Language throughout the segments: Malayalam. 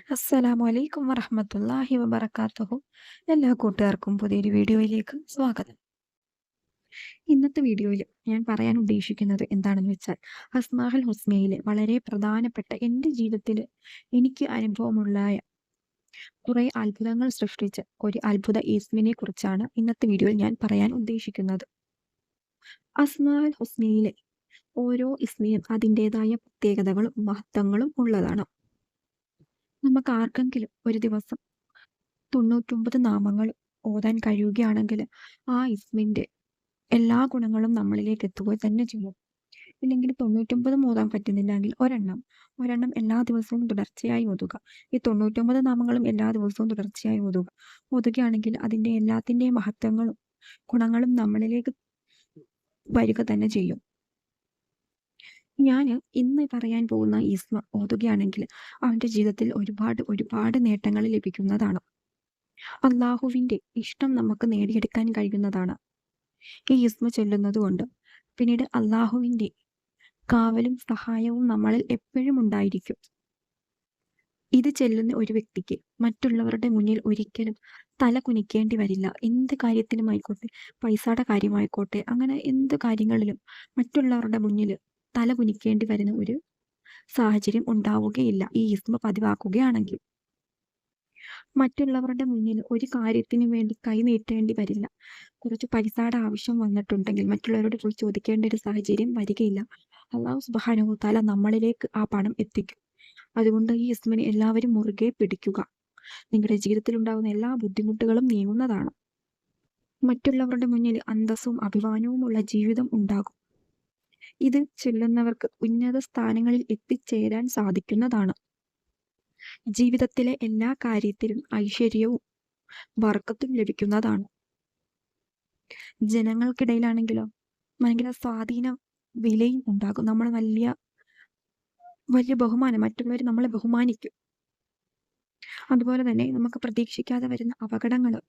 അസ്സലാമു അലൈക്കും വറഹ്മത്തുള്ളാഹി വബറകാതുഹു. എല്ലാ കൂട്ടുകാർക്കും പുതിയൊരു വീഡിയോയിലേക്ക് സ്വാഗതം. ഇന്നത്തെ വീഡിയോയിൽ ഞാൻ പറയാൻ ഉദ്ദേശിക്കുന്നത് എന്താണെന്ന് വെച്ചാൽ, അസ്മാഉൽ ഹുസ്നയിലെ വളരെ പ്രധാനപ്പെട്ട എൻ്റെ ജീവിതത്തിൽ എനിക്ക് അനുഭവമുണ്ടായ കുറേ അത്ഭുതങ്ങൾ സൃഷ്ടിച്ച ഒരു അത്ഭുത ഇസ്മിനെ കുറിച്ചാണ് ഇന്നത്തെ വീഡിയോയിൽ ഞാൻ പറയാൻ ഉദ്ദേശിക്കുന്നത്. അസ്മാഉൽ ഹുസ്നയിലെ ഓരോ ഇസ്മിനും അതിൻ്റെതായ പ്രത്യേകതകളും മഹത്വങ്ങളും ഉള്ളതാണ്. നമുക്ക് ആർക്കെങ്കിലും ഒരു ദിവസം 99 നാമങ്ങൾ ഓതാൻ കഴിയുകയാണെങ്കിൽ ആ ഇസ്മിന്റെ എല്ലാ ഗുണങ്ങളും നമ്മളിലേക്ക് എത്തുക തന്നെ ചെയ്യും. ഇല്ലെങ്കിൽ 99 ഓതാൻ പറ്റുന്നില്ലെങ്കിൽ ഒരെണ്ണം എല്ലാ ദിവസവും തുടർച്ചയായി ഓതുക. ഈ 99 നാമങ്ങളും എല്ലാ ദിവസവും തുടർച്ചയായി ഓതുകയാണെങ്കിൽ അതിന്റെ എല്ലാത്തിന്റെയും മഹത്വങ്ങളും ഗുണങ്ങളും നമ്മളിലേക്ക് വരിക തന്നെ ചെയ്യും. ഞാൻ ഇന്ന് പറയാൻ പോകുന്ന ഇസ്മ ഓതുകയാണെങ്കിൽ അവന്റെ ജീവിതത്തിൽ ഒരുപാട് നേട്ടങ്ങൾ ലഭിക്കുന്നതാണ്. അള്ളാഹുവിന്റെ ഇഷ്ടം നമുക്ക് നേടിയെടുക്കാൻ കഴിയുന്നതാണ് ഈ ഇസ്മ ചൊല്ലുന്നത് കൊണ്ട്. പിന്നീട് അള്ളാഹുവിന്റെ കാവലും സഹായവും നമ്മളിൽ എപ്പോഴും ഉണ്ടായിരിക്കും. ഇത് ചെല്ലുന്ന ഒരു വ്യക്തിക്ക് മറ്റുള്ളവരുടെ മുന്നിൽ ഒരിക്കലും തല കുനിക്കേണ്ടി വരില്ല. എന്ത് കാര്യത്തിനുമായിക്കോട്ടെ, പൈസയുടെ കാര്യമായിക്കോട്ടെ, അങ്ങനെ എന്ത് കാര്യങ്ങളിലും മറ്റുള്ളവരുടെ മുന്നിൽ തല കുനിക്കേണ്ടി വരുന്ന ഒരു സാഹചര്യം ഉണ്ടാവുകയില്ല ഈ ഇസ്മ പതിവാക്കുകയാണെങ്കിൽ. മറ്റുള്ളവരുടെ മുന്നിൽ ഒരു കാര്യത്തിന് വേണ്ടി കൈ നീട്ടേണ്ടി വരില്ല. കുറച്ച് പൈസയുടെ ആവശ്യം വന്നിട്ടുണ്ടെങ്കിൽ മറ്റുള്ളവരോട് പോയി ചോദിക്കേണ്ട ഒരു സാഹചര്യം വരികയില്ല. അല്ലാഹു സുബ്ഹാനഹു വ തആല നമ്മളിലേക്ക് ആ പണം എത്തിക്കും. അതുകൊണ്ട് ഈ ഇസ്മിനെ എല്ലാവരും മുറുകെ പിടിക്കുക. നിങ്ങളുടെ ജീവിതത്തിൽ ഉണ്ടാകുന്ന എല്ലാ ബുദ്ധിമുട്ടുകളും നീങ്ങുന്നതാണ്. മറ്റുള്ളവരുടെ മുന്നിൽ അന്തസ്സും അഭിമാനവും ഉള്ള ജീവിതം ഉണ്ടാകും. ഇത് ചൊല്ലുന്നവർക്ക് ഉന്നത സ്ഥാനങ്ങളിൽ എത്തിച്ചേരാൻ സാധിക്കുന്നതാണ്. ജീവിതത്തിലെ എല്ലാ കാര്യത്തിലും ഐശ്വര്യവും ബർക്കത്തും ലഭിക്കുന്നതാണ്. ജനങ്ങൾക്കിടയിലാണെങ്കിലോ ഭയങ്കര സ്വാധീനം വിലയും ഉണ്ടാകും. നമ്മൾ വലിയ ബഹുമാനം, മറ്റുള്ളവർ നമ്മളെ ബഹുമാനിക്കും. അതുപോലെ തന്നെ നമുക്ക് പ്രതീക്ഷിക്കാതെ വരുന്ന അപകടങ്ങള്,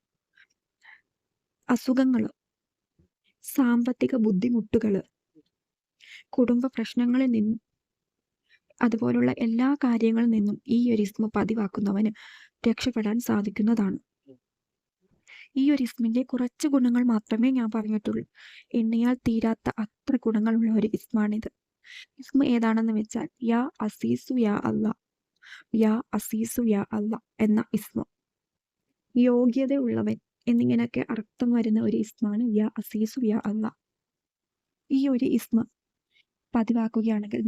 അസുഖങ്ങള്, സാമ്പത്തിക ബുദ്ധിമുട്ടുകള്, കുടുംബ പ്രശ്നങ്ങളിൽ നിന്നും അതുപോലുള്ള എല്ലാ കാര്യങ്ങളിൽ നിന്നും ഈ ഒരു ഇസ്മ പതിവാക്കുന്നവന് രക്ഷപ്പെടാൻ സാധിക്കുന്നതാണ്. ഈ ഒരു ഇസ്മിന്റെ കുറച്ച് ഗുണങ്ങൾ മാത്രമേ ഞാൻ പറഞ്ഞിട്ടുള്ളൂ. എണ്ണിയാൽ തീരാത്ത അത്ര ഗുണങ്ങളുള്ള ഒരു ഇസ്മാണിത്. ഇസ്മ ഏതാണെന്ന് വെച്ചാൽ യാ അസീസു യാ അല്ലാ, യാ അസീസു യാ അല്ലാ എന്ന ഇസ്മ. യോഗ്യതയുള്ളവൻ എന്നിങ്ങനെയൊക്കെ അർത്ഥം വരുന്ന ഒരു ഇസ്മാണ് യാ അസീസു യാ അല്ലാ. ഈ ഒരു ഇസ്മ പതിവാക്കുകയാണെങ്കിൽ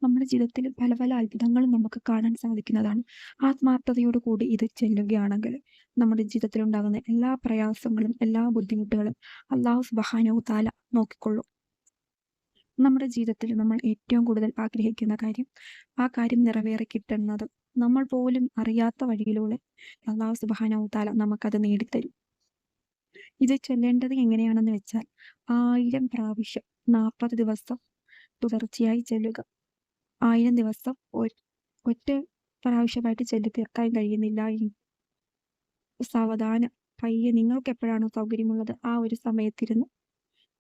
നമ്മുടെ ജീവിതത്തിൽ പല അത്ഭുതങ്ങളും നമുക്ക് കാണാൻ സാധിക്കുന്നതാണ്. ആത്മാർത്ഥതയോടുകൂടി ഇത് ചെല്ലുകയാണെങ്കിൽ നമ്മുടെ ജീവിതത്തിൽ ഉണ്ടാകുന്ന എല്ലാ പ്രയാസങ്ങളും എല്ലാ ബുദ്ധിമുട്ടുകളും അല്ലാഹു സുബ്ഹാനഹു വ തആല നോക്കിക്കൊള്ളും. നമ്മുടെ ജീവിതത്തിൽ നമ്മൾ ഏറ്റവും കൂടുതൽ ആഗ്രഹിക്കുന്ന കാര്യം, ആ കാര്യം നിറവേറി കിട്ടുന്നത് നമ്മൾ പോലും അറിയാത്ത വഴിയിലൂടെ അല്ലാഹു സുബ്ഹാനഹു വ തആല നമുക്കത് നേടിത്തരും. ഇത് ചൊല്ലേണ്ടത് എങ്ങനെയാണെന്ന് വെച്ചാൽ 1000 പ്രാവശ്യം 40 ദിവസം തുടർച്ചയായി ചെല്ലുക. 1000 ദിവസം ഒറ്റ പ്രാവശ്യമായിട്ട് ചൊല്ലി തീർക്കാൻ കഴിയുന്നില്ല എങ്കിൽ സാവധാനം പയ്യെ നിങ്ങൾക്ക് എപ്പോഴാണോ സൗകര്യമുള്ളത് ആ ഒരു സമയത്തിരുന്ന്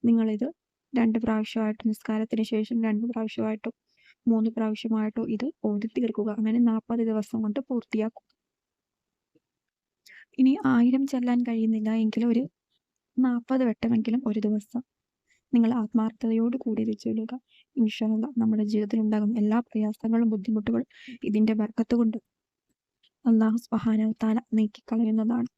നിങ്ങളിത് 2 പ്രാവശ്യമായിട്ടോ, നിസ്കാരത്തിന് ശേഷം 2 പ്രാവശ്യമായിട്ടോ 3 പ്രാവശ്യമായിട്ടോ ഇത് ഓതി തീർക്കുക. അങ്ങനെ 40 ദിവസം കൊണ്ട് പൂർത്തിയാക്കും. ഇനി 1000 ചെല്ലാൻ കഴിയുന്നില്ല എങ്കിൽ ഒരു 40 വട്ടമെങ്കിലും ഒരു ദിവസം നിങ്ങൾ ആത്മാർത്ഥതയോട് കൂടി ഇത് ചൊല്ലുക. ഇൻഷാ അല്ലാഹ് നമ്മുടെ ജീവിതത്തിൽ ഉണ്ടാകുന്ന എല്ലാ പ്രയാസങ്ങളും ബുദ്ധിമുട്ടുകളും ഇതിന്റെ ബർക്കത്ത് കൊണ്ട് അല്ലാഹു സുബ്ഹാനഹു വ തആല നീക്കിക്കളയുന്നതാണ്.